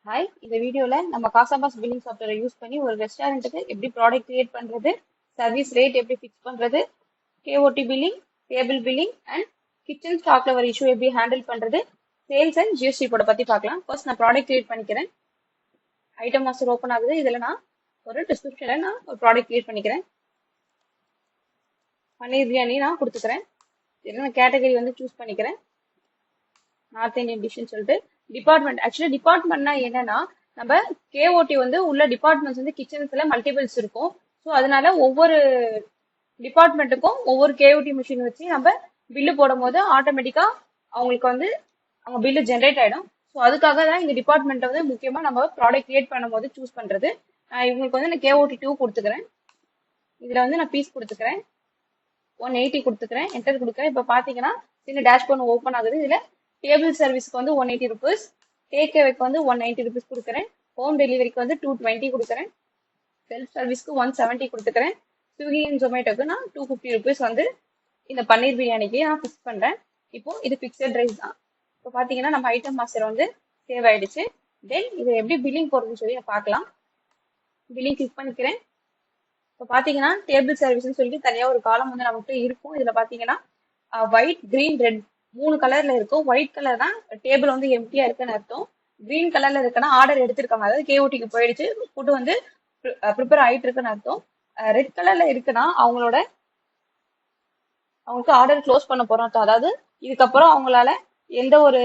Hi, இந்த வீடியோல நம்ம காசாபாஸ் பில்லிங் சாஃப்ட்வேரை யூஸ் பண்ணி ஒரு ரெஸ்டாரண்ட்டுக்கு எப்படி ப்ராடக்ட் கிரியேட் பண்றது, சர்வீஸ் ரேட் எப்படி ஃபிக்ஸ் பண்றது, KOT billing, table billing and kitchen ஸ்டாக்ல வர இஷ்யூ எப்படி ஹேண்டில் பண்றது, சேல்ஸ் அண்ட் ஜிஎஸ்டி கோட பத்தி பார்க்கலாம். ஃபர்ஸ்ட் நான் ப்ராடக்ட் கிரியேட் பண்ணிக்கிறேன். ஐட்டம் மாஸ்டர் ஓப்பன் ஆகுது. இதுல நான் ஒரு டிஸ்கிரிப்ஷன்ல நான் ஒரு ப்ராடக்ட் கிரியேட் பண்ணிக்கிறேன். பன்னீர் பிரியாணி நான் கொடுத்துக்கிறேன். இதில் நான் கேட்டகரி வந்து சூஸ் பண்ணிக்கிறேன். நார்த் இந்தியன் டிஷ்னு சொல்லிட்டு டிபார்ட்மெண்ட். ஆக்சுவலி டிபார்ட்மெண்ட்னா என்னன்னா, நம்ம கேஓடி வந்து உள்ள டிபார்ட்மெண்ட்ஸ் வந்து கிச்சன்ஸ்ல மல்டிபிள்ஸ் இருக்கும். ஸோ அதனால ஒவ்வொரு டிபார்ட்மெண்ட்டுக்கும் ஒவ்வொரு கேஓடி மிஷின் வச்சு நம்ம பில்லு போடும் போது ஆட்டோமேட்டிக்கா அவங்களுக்கு வந்து அவங்க பில்லு ஜென்ரேட் ஆயிடும். ஸோ அதுக்காக தான் இந்த டிபார்ட்மெண்ட்டை வந்து முக்கியமா நம்ம ப்ராடக்ட் கிரியேட் பண்ணும் போது சூஸ் பண்றது. இவங்களுக்கு வந்து நான் கேஓடி 2 கொடுத்துக்கிறேன். இதுல வந்து நான் பீஸ் கொடுத்துக்கிறேன். 180 கொடுத்துக்கிறேன். என்டர் கொடுக்குறேன். இப்போ பாத்தீங்கன்னா சின்ன டேஷ்போர்ட் ஓப்பன் ஆகுது. இதுல டேபிள் சர்வீஸ்க்கு வந்து 180 ருபீஸ், டேக் அவேக்கு வந்து 190 ருபீஸ் கொடுக்குறேன். ஹோம் டெலிவரிக்கு வந்து 220 கொடுக்குறேன். செல்ஃப் சர்வீஸ்க்கு 170 கொடுத்துக்கிறேன். ஸ்விக்கி அண்ட் ஜொமேட்டோக்கு நான் 250 ருபீஸ் வந்து இந்த பன்னீர் பிரியாணிக்கு நான் ஃபிக்ஸ் பண்றேன். இப்போ இது பிக்சட் ரைஸ் தான். இப்போ பாத்தீங்கன்னா நம்ம ஐட்டம் மாஸ்டர் வந்து சேவ் ஆயிடுச்சு. தென் இது எப்படி பில்லிங் போடுறதுன்னு சொல்லி பார்க்கலாம். பில்லிங் கிளிக் பண்ணிக்கிறேன். இப்போ பாத்தீங்கன்னா டேபிள் சர்வீஸ்னு சொல்லிட்டு தனியா ஒரு காலம் வந்து நமக்கு இருக்கும். இதுல பாத்தீங்கன்னா ஒயிட், கிரீன், ரெட் 3 கலர்ல இருக்கும். ஒயிட் கலர் தான் டேபிள் வந்து எம்டியா இருக்குன்னு அர்த்தம். கிரீன் கலர்ல இருக்குன்னா ஆர்டர் எடுத்திருக்காங்க, அதாவது கேஓடிக்கு போயிடுச்சு, ஃபுட் வந்து ப்ரிப்பேர் ஆயிட்டு இருக்குன்னு அர்த்தம். ரெட் கலர்ல இருக்குன்னா அவங்களுக்கு ஆர்டர் க்ளோஸ் பண்ண போறோம். அதாவது இதுக்கப்புறம் அவங்களால எந்த ஒரு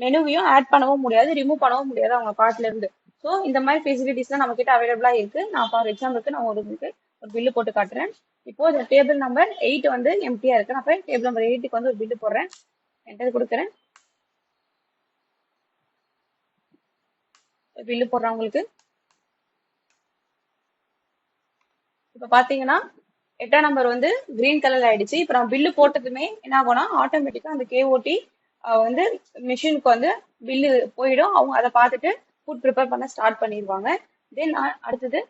மெனுவையும் ஆட் பண்ணவும் முடியாது, ரிமூவ் பண்ணவும் முடியாது அவங்க கார்ட்ல இருந்து. ஸோ இந்த மாதிரி ஃபெசிலிட்டிஸ்லாம் நம்ம கிட்ட அவைலபிளா இருக்கு. நான் ஃபார் எக்ஸாம்பிளுக்கு நான் உங்களுக்கு ஒரு பில்லு போட்டு காட்டுறேன். இப்போ இந்த டேபிள் நம்பர் 8 வந்து எம்டியா இருக்கு. நான் போய் டேபிள் நம்பர் 8க்கு வந்து ஒரு பில்லு போடுறேன். என்டர் கொடுக்குறேன். பில்லு போடுறேன் உங்களுக்கு. இப்ப பாத்தீங்கன்னா 8ஆம் நம்பர் வந்து கிரீன் கலர்ல ஆயிடுச்சு. இப்ப நான் பில்லு போட்டதுமே என்ன ஆகும்னா ஆட்டோமேட்டிக்கா அந்த கேஓடி வந்து மிஷினுக்கு வந்து பில்லு போயிடும். அவங்க அதை பார்த்துட்டு ஃபுட் ப்ரிப்பேர் பண்ண ஸ்டார்ட் பண்ணிடுவாங்க. தென் அடுத்தது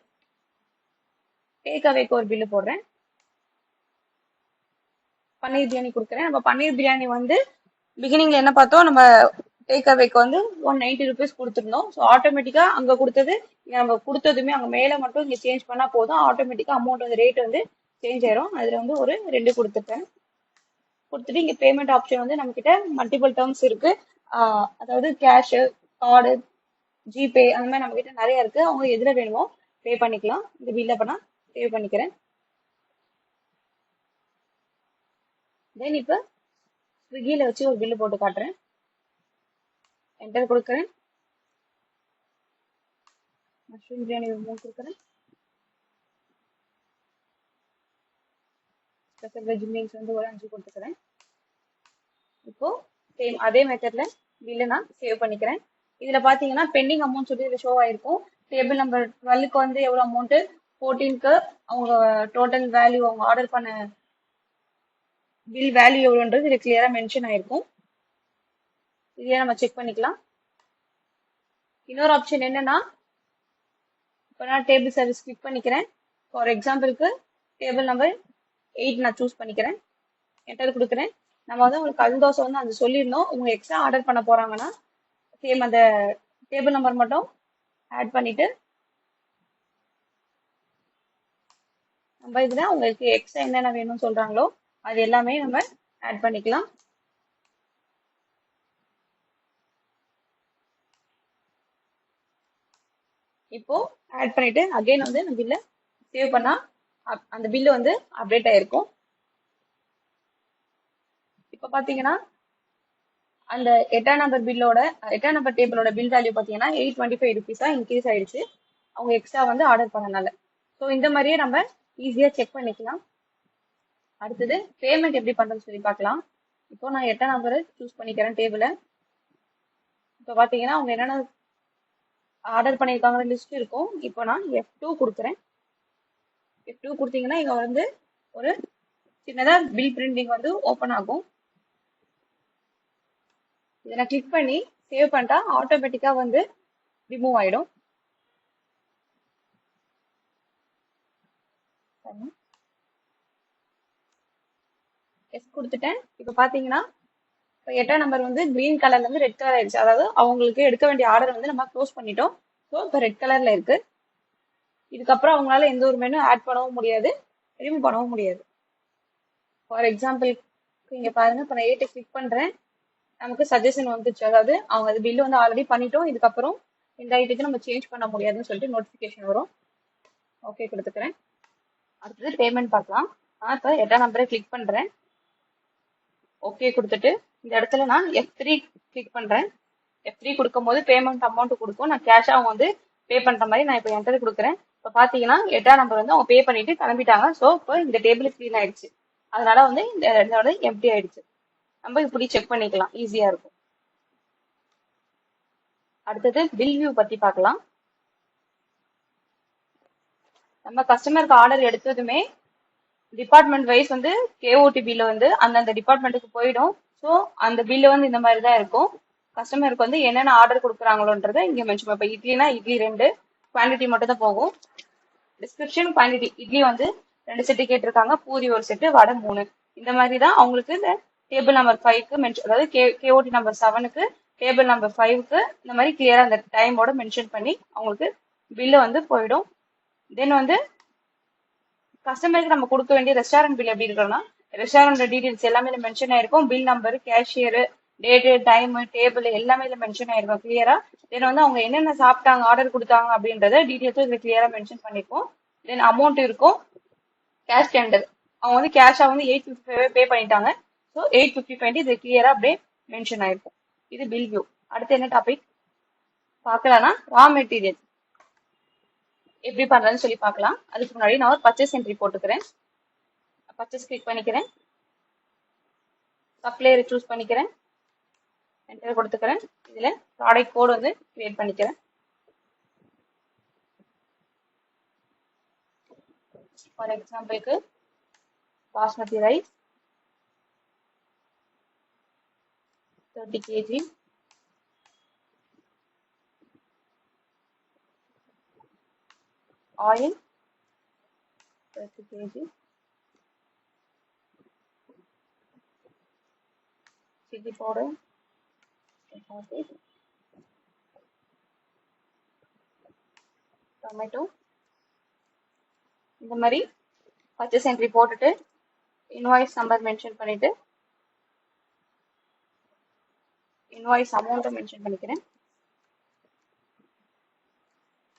டேக் அவேக்கு ஒரு பில்லு போடுறேன். பன்னீர் பிரியாணி கொடுக்குறேன். நம்ம பன்னீர் பிரியாணி வந்து பிகினிங்ல என்ன பார்த்தோம், நம்ம டேக் அவேக்கு வந்து 190 ருபீஸ் கொடுத்துருந்தோம். ஸோ ஆட்டோமேட்டிக்கா அங்க கொடுத்தது நம்ம கொடுத்ததுமே அங்க மேல மட்டும் இங்க சேஞ்ச் பண்ணா போதும், ஆட்டோமேட்டிக்கா அமௌண்ட் வந்து ரேட் வந்து சேஞ்ச் ஆயிரும். அதுல வந்து ஒரு 2 கொடுத்துட்டேன். கொடுத்துட்டு இங்க பேமெண்ட் ஆப்ஷன் வந்து நம்ம கிட்ட மல்டிபிள் டேர்ம்ஸ் இருக்கு. அதாவது கேஷ், கார்டு, ஜிபே அந்த மாதிரி நம்ம கிட்ட நிறைய இருக்கு. அவங்க எதுல வேணுமோ பே பண்ணிக்கலாம். இந்த பில்ல பண்ணா சேவ் பண்ணிக்கிறேன். தென் இப்ப ஸ்விக்கியில வச்சு ஒரு பில்லு போட்டு காட்டுறேன். என்டர் கொடுக்குறேன். மஷ்ரூம் பிரியாணி ஒரு 3 கொடுக்குறேன். ஸ்பெஷல் வெஜ் மீல்ஸ் வந்து ஒரு 5 கொடுத்துக்கிறேன். இப்போ சேம் அதே மெத்தட்ல பில்லை நான் சேவ் பண்ணிக்கிறேன். இதுல பாத்தீங்கன்னா பெண்டிங் அமௌண்ட் சொல்லி இதுல ஷோ ஆயிருக்கும். டேபிள் நம்பர் 12க்கு வந்து எவ்வளவு அமௌண்ட், 14க்கு அவங்க டோட்டல் வேல்யூ, அவங்க ஆர்டர் பண்ண பில் வேல்யூ எவ்வளோன்றது இது கிளியரா மென்ஷன் ஆயிருக்கும். இதையே நம்ம செக் பண்ணிக்கலாம். இன்னொரு ஆப்ஷன் என்னன்னா, இப்போ நான் டேபிள் சர்வீஸ் கிளிக் பண்ணிக்கிறேன். ஃபார் எக்ஸாம்பிளுக்கு டேபிள் நம்பர் 8 நான் சூஸ் பண்ணிக்கிறேன். என்டர் கொடுக்குறேன். நம்ம வந்து உங்களுக்கு கல் தோசை வந்து அது சொல்லியிருந்தோம். உங்க எக்ஸ்ட்ரா ஆர்டர் பண்ண போறாங்கன்னா சேம் அந்த டேபிள் நம்பர் மட்டும் ஆட் பண்ணிட்டு நம்ம இதுல உங்களுக்கு எக்ஸ்ட்ரா என்னென்ன வேணும்னு சொல்றாங்களோ அது எல்லாமே நம்ம ஆட் பண்ணிக்கலாம். இப்போ ஆட் பண்ணிட்டு அகைன் வந்து நம்ம பில்ல சேவ் பண்ணா அந்த பில்லு வந்து அப்டேட் ஆயிருக்கும். இப்ப பாத்தீங்கன்னா அந்த 8ஆம் நம்பர் டேபிளோட பில் வேல்யூ பாத்தீங்கன்னா 825 ருபீஸா இன்க்ரீஸ் ஆயிடுச்சு, அவங்க எக்ஸ்ட்ரா வந்து ஆர்டர் பண்ணனால. ஸோ இந்த மாதிரியே நம்ம ஈஸியா செக் பண்ணிக்கலாம். அடுத்தது பேமெண்ட் எப்படி பண்றதுன்னு சொல்லி பார்க்கலாம். இப்போ நான் 8ஆம் நம்பர் சூஸ் பண்ணிக்கிறேன் டேபிளை. இப்போ பாத்தீங்கன்னா அவங்க என்னென்ன ஆர்டர் பண்ணியிருக்காங்க லிஸ்ட் இருக்கும். இப்போ நான் F2 கொடுக்குறேன். F2 கொடுத்தீங்கன்னா இங்க வந்து ஒரு சின்னதா பில் பிரிண்டிங் வந்து ஓப்பன் ஆகும். இதை நான் கிளிக் பண்ணி சேவ் பண்ணிட்டா ஆட்டோமேட்டிக்கா வந்து ரிமூவ் ஆயிடும். எஸ் கொடுத்துட்டேன். இப்போ பாத்தீங்கன்னா இப்போ 8ஆம் நம்பர் வந்து கிரீன் கலர்ல இருந்து ரெட் கலர் ஆயிடுச்சு. அதாவது அவங்களுக்கு எடுக்க வேண்டிய ஆர்டர் வந்து நம்ம க்ளோஸ் பண்ணிட்டோம். ஸோ இப்போ ரெட் கலர்ல இருக்கு. இதுக்கப்புறம் அவங்களால எந்த ஒரு மெனு ஆட் பண்ணவும் முடியாது, ரிமூவ் பண்ணவும் முடியாது. ஃபார் எக்ஸாம்பிள் இங்க பாருங்க, இப்போ நான் 8 கிளிக் பண்றேன், நமக்கு சஜஷன் வந்துச்சு. அதாவது அவங்க அது பில்லு வந்து ஆல்ரெடி பண்ணிட்டோம், இதுக்கப்புறம் இந்த ஐட்டத்தை நம்ம சேஞ்ச் பண்ண முடியாதுன்னு சொல்லிட்டு நோட்டிஃபிகேஷன் வரும். ஓகே கொடுத்துக்கிறேன். அடுத்தது பேமெண்ட் பார்க்கலாம். நான் இப்போ 8ஆம் நம்பரை கிளிக் பண்றேன், ஓகே கொடுத்துட்டு இந்த இடத்துல நான் F3 கிளிக் பண்றேன். F3 கொடுக்கும் போது பேமெண்ட் அமௌண்ட் கொடுக்கும். நான் கேஷா அவங்க வந்து பே பண்ற மாதிரி நான் இப்போ என்டர் கொடுக்குறேன். இப்போ பாத்தீங்கன்னா 8ஆம் நம்பர் வந்து அவங்க பே பண்ணிட்டு கிளம்பிட்டாங்க. ஸோ இப்போ இந்த டேபிள் கிளீன் ஆயிடுச்சு. அதனால வந்து இந்த இதோட எம்டி ஆயிடுச்சு. நம்ம இப்படி செக் பண்ணிக்கலாம், ஈஸியா இருக்கும். அடுத்தது பில் வியூ பத்தி பார்க்கலாம். நம்ம கஸ்டமருக்கு ஆர்டர் எடுத்ததுமே டிபார்ட்மெண்ட் வைஸ் வந்து கேஓடி பில்ல வந்து அந்தந்த டிபார்ட்மெண்ட்டுக்கு போயிடும். ஸோ அந்த பில்லு வந்து இந்த மாதிரி தான் இருக்கும். கஸ்டமருக்கு வந்து என்னென்ன ஆர்டர் கொடுக்குறாங்களோன்றதை இங்க மென்ஷன். இப்போ இட்லினா இட்லி 2 குவான்டிட்டி மட்டும் தான் போகும். டிஸ்கிரிப்ஷன் குவான்டிட்டி இட்லி வந்து 2 செட்டு கேட்டிருக்காங்க, பூரி 1 செட்டு, வடை 3. இந்த மாதிரி தான் அவங்களுக்கு இந்த டேபிள் நம்பர் 5க்கு மென்ஷன், அதாவது கேஓடி நம்பர் 7க்கு, டேபிள் நம்பர் 5க்கு இந்த மாதிரி கிளியரா அந்த டைமோட மென்ஷன் பண்ணி அவங்களுக்கு பில்லு வந்து போயிடும். தென் வந்து கஸ்டமருக்கு நம்ம கொடுக்க வேண்டிய ரெஸ்டாரண்ட் பில் எப்படி இருக்கணும்னா, ரெஸ்டாரண்ட் டீடைல்ஸ் எல்லாமே மென்ஷன் ஆயிருக்கும். Bill number, cashier, date, time, table எல்லாமே இதுல மென்ஷன் ஆயிருக்கும் கிளியரா. தென் வந்து அவங்க என்னென்ன சாப்பிட்டாங்க, ஆர்டர் கொடுத்தாங்க அப்படின்றத டீடைல்ஸும் இதுல கிளியரா மென்ஷன் பண்ணிருக்கோம். தென் அமௌண்ட் இருக்கும், கேஷ் டெண்டர் அவங்க வந்து கேஷா வந்து 855 பே பண்ணிட்டாங்க. ஸோ 855 இது கிளியரா அப்படியே மென்ஷன் ஆயிருக்கும். இது பில் வியூ. அடுத்து என்ன டாபிக் பார்க்கலாம்னா ரா மெட்டீரியல் எப்படி பண்றதுன்னு சொல்லி பார்க்கலாம். அதுக்கு முன்னாடி நான் ஒரு பர்ச்சேஸ் என்ட்ரி போட்டுக்கிறேன். பர்ச்சேஸ் கிளிக் பண்ணிக்கிறேன், சப்ளையரை சூஸ் பண்ணிக்கிறேன், என்டர் கொடுத்துக்கிறேன். இதுல ப்ராடக்ட் கோட் வந்து கிரியேட் பண்ணிக்கிறேன். ஃபார் எக்ஸாம்பிளுக்கு basmati rice 30 kg, oil 30 kg, chili powder 40, tomato. இந்த மாதிரி பர்ச்சேஸ் என்ட்ரி போட்டுட்டு இன்வாய்ஸ் நம்பர் மென்ஷன் பண்ணிட்டு இன்வாய்ஸ் அமௌண்ட்டை மென்ஷன் பண்ணிக்கிறேன்.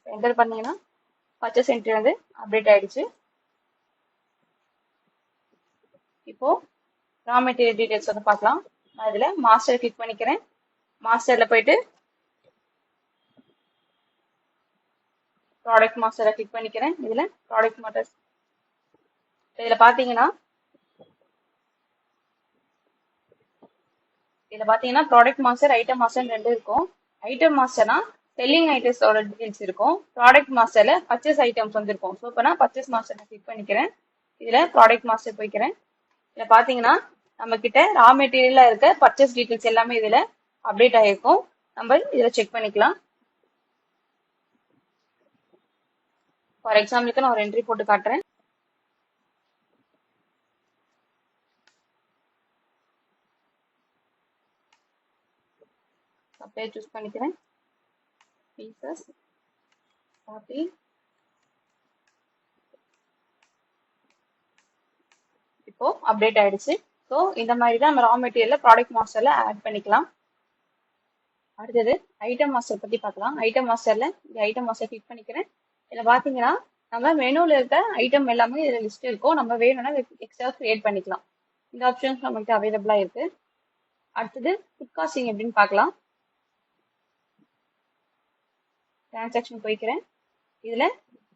என்டர் பண்ணீங்கன்னா பர்ச்சேஸ் என்ட்ரி வந்து அப்டேட் ஆயிடுச்சு. இப்போ ரா மெட்டீரியல் டீடைல்ஸ் வந்து பார்க்கலாம். நான் இதுல மாஸ்டர் கிளிக் பண்ணிக்கிறேன். மாஸ்டர்ல போயிட்டு ப்ராடக்ட் மாஸ்டரை கிளிக் பண்ணிக்கிறேன். இதுல ப்ராடக்ட் மாஸ்டர் இதுல பாத்தீங்கன்னா ப்ராடக்ட் மாஸ்டர், ஐட்டம் மாஸ்டர் 2 இருக்கும். ஐட்டம் மாஸ்டர்னா செல்லிங் ஐட்டம்ஸோட டீடைல்ஸ் இருக்கும். ப்ராடக்ட் மாஸ்டர்ல பர்ச்சேஸ் ஐட்டம்ஸ் வந்து இருக்கும். ஸோ இப்போ நான் பர்ச்சேஸ் மாஸ்டர் கிளிக் பண்ணிக்கிறேன். இதுல ப்ராடக்ட் மாஸ்டர் போய்க்கிறேன். இதுல பாத்தீங்கன்னா நம்ம கிட்ட ரா மெட்டீரியல்ல இருக்க பர்ச்சேஸ் டீடைல்ஸ் எல்லாமே இதுல அப்டேட் ஆயிருக்கும். நம்ம இதுல செக் பண்ணிக்கலாம். ஃபார் எக்ஸாம்பிளுக்கு நான் ஒரு என்ட்ரி போட்டு காட்டுறேன். அப்படியே சூஸ் பண்ணிக்கிறேன். பீசஸ் 40, இப்போ அப்டேட் ஆயிடுச்சு. ஸோ இந்த மாதிரி தான் நம்ம ரா மெட்டீரியல்ல ப்ராடக்ட் மாஸ்டர்ல ஆட் பண்ணிக்கலாம். அடுத்தது ஐட்டம் மாஸ்டர் பத்தி பார்க்கலாம். ஐட்டம் மாஸ்டர்ல இந்த ஐட்டம் மாஸ்டர் கிளிக் பண்ணிக்கிறேன். இதுல பாத்தீங்கன்னா நம்ம மெனுல இருக்க ஐட்டம் எல்லாமே இதுல லிஸ்ட் இருக்கும். நம்ம வேணும்னா எக்ஸ்ட்ரா கிரியேட் பண்ணிக்கலாம். இந்த ஆப்ஷன்ஸ் நமக்கு அவைலபிளா இருக்கு. அடுத்தது ஃபுட் காஸ்டிங் எப்படின்னு பார்க்கலாம். டிரான்சாக்ஷன் போய்க்கிறேன். இதுல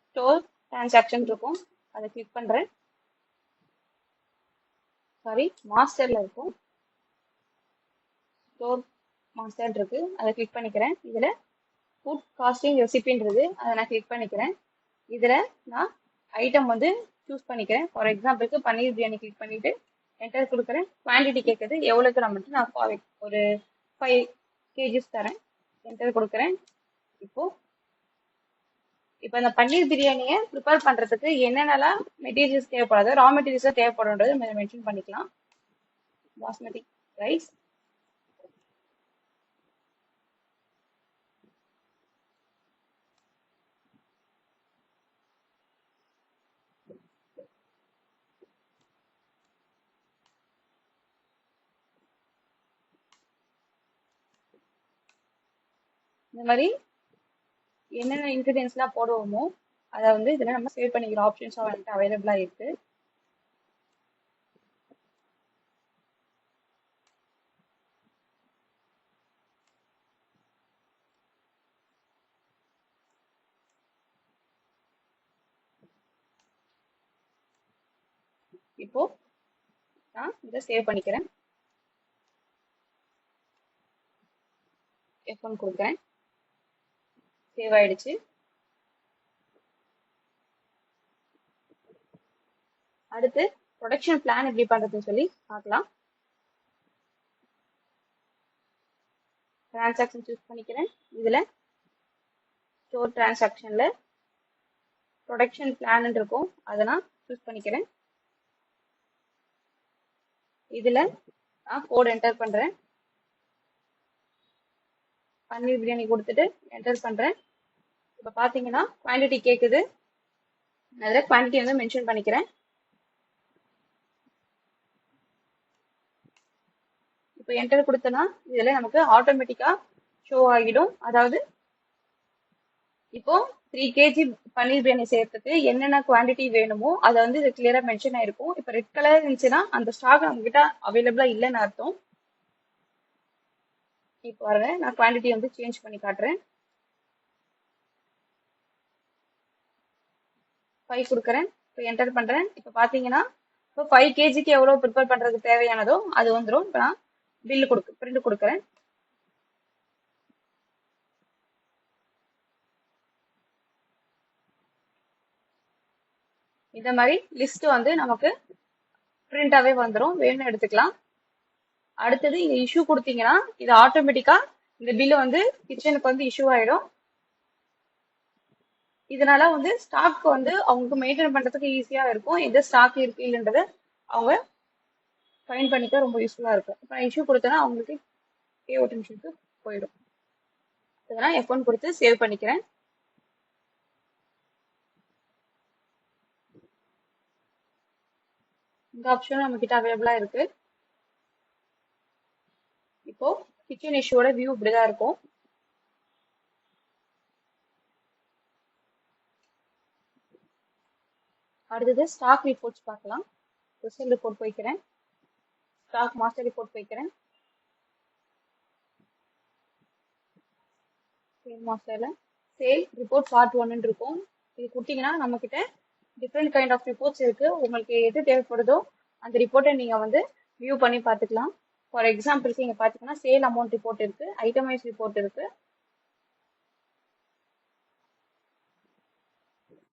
ஸ்டோர் டிரான்சாக்ஷன் இருக்கும், அதை கிளிக் பண்றேன். சாரி, மாஸ்டர்ல இருக்கும், ஸ்டோர் மாஸ்டர் இருக்கு, அதை கிளிக் பண்ணிக்கிறேன். இதுல ஃபுட் காஸ்டிங் ரெசிபின்றது அதை நான் கிளிக் பண்ணிக்கிறேன். இதுல நான் ஐட்டம் வந்து சூஸ் பண்ணிக்கிறேன். ஃபார் எக்ஸாம்பிளுக்கு பன்னீர் பிரியாணி கிளிக் பண்ணிட்டு என்டர் கொடுக்குறேன். குவான்டிட்டி கேட்குறது எவ்வளோக்கு நம்மட்டு நான் ஒரு 5 kgs தரேன். என்டர் கொடுக்குறேன். இப்போ இந்த பன்னீர் பிரியாணியை ப்ரிப்பேர் பண்றதுக்கு என்னென்னலாம் மெட்டீரியல்ஸ் தேவைப்படாது, ரா மெட்டீரியல்ஸ் தேவைப்படும்ன்றது நம்ம மென்ஷன் பண்ணிக்கலாம். பாஸ்மதி ரைஸ் இந்த மாதிரி என்னென்ன இன்கிரீடியன்ஸ்லாம் போடுவோமோ அதை வந்து இதில் நம்ம சேவ் பண்ணிக்கிற ஆப்ஷன்ஸாக வந்துட்டு அவைலபிளாக இருக்கு. இப்போ நான் இதை சேவ் பண்ணிக்கிறேன். F1 கொடுக்குறேன். சேவ் ஆயிடுச்சு. அடுத்து ப்ரொடக்ஷன் பிளான் எப்படி பண்றதுன்னு சொல்லி பார்க்கலாம். டிரான்சாக்ஷன் சூஸ் பண்ணிக்கிறேன். இதுல ஸ்டோர் டிரான்சாக்ஷன்ல ப்ரொடக்ஷன் பிளான் இருக்கும், அதை நான் சூஸ் பண்ணிக்கிறேன். இதுல நான் கோட் என்டர் பண்றேன். பன்னீர் பிரியாணி கொடுத்துட்டு என்டர் பண்றேன். இப்போ பாத்தீங்கன்னா குவான்டிட்டி கேக்குது. அதில் குவான்டிட்டி வந்து மென்ஷன் பண்ணிக்கிறேன். இப்போ என்டர் கொடுத்தனா இதுல நமக்கு ஆட்டோமேட்டிக்கா ஷோ ஆகிடும். அதாவது இப்போ 3 kg பன்னீர் பிரியாணி செய்யறதுக்கு என்னென்ன குவான்டிட்டி வேணுமோ அதை வந்து இது கிளியரா மென்ஷன் ஆயிருக்கும். இப்போ ரெட் கலர் இருந்துச்சுன்னா அந்த ஸ்டாக் நம்ம கிட்ட அவைலபிளா இல்லைன்னு அர்த்தம். இப்போ பாருங்க, நான் குவான்டிட்டி வந்து சேஞ்ச் பண்ணி காட்டுறேன். 5 கொடுக்குறேன். இப்போ என்டர் பண்றேன். இப்போ பாத்தீங்கன்னா இப்போ 5 kgக்கு எவ்வளவு ப்ரிப்பேர் பண்றதுக்கு தேவையானதோ அது வந்துடும். இப்போ நான் பில்லு பிரிண்ட் கொடுக்குறேன். இந்த மாதிரி லிஸ்ட் வந்து நமக்கு பிரிண்டாவே வந்துடும். வேணும்னு எடுத்துக்கலாம். அடுத்தது இந்த இஷ்யூ கொடுத்தீங்கன்னா இது ஆட்டோமேட்டிக்கா இந்த பில்லு வந்து கிச்சனுக்கு வந்து இஷ்யூ ஆயிடும். இதனால வந்து ஸ்டாக் வந்து அவங்களுக்கு மெயின்டைன் பண்றதுக்கு ஈஸியா இருக்கும். எந்த ஸ்டாக் இருக்கு இல்லைன்றத அவங்க ஃபைன் பண்ணிக்க ரொம்ப யூஸ்ஃபுல்லா இருக்கும். இப்போ நான் இஷ்யூ கொடுத்தேன்னா அவங்களுக்கு KOT மிஷினுக்கு போயிடும். இதெல்லாம் F1 கொடுத்து சேவ் பண்ணிக்கிறேன். இந்த ஆப்ஷனும் நம்ம கிட்ட அவைலபிளா இருக்கு. இப்போ கிச்சன் இஷ்யூவோட வியூ இப்படிதான் இருக்கும். அடுத்தது ஸ்டாக் ரிப்போர்ட்ஸ் பார்க்கலாம். ரிசல்ட் ரிப்போர்ட் போய்க்கிறேன். ஸ்டாக் மாஸ்டர் ரிப்போர்ட் போய்க்கிறேன். சேல் மாஸ்டர்ல சேல் ரிப்போர்ட் பார்ட் 1 இருக்கும். இது கொடுத்தீங்கன்னா நம்ம கிட்ட டிஃப்ரெண்ட் கைண்ட் ஆஃப் ரிப்போர்ட்ஸ் இருக்கு. உங்களுக்கு எது தேவைப்படுதோ அந்த ரிப்போர்ட்டை நீங்க வந்து வியூ பண்ணி பார்த்துக்கலாம். ஃபார் எக்ஸாம்பிளுக்கு இங்க பாத்தீங்கன்னா சேல் அமௌண்ட் ரிப்போர்ட் இருக்கு, ஐட்டமைஸ் ரிப்போர்ட் இருக்கு,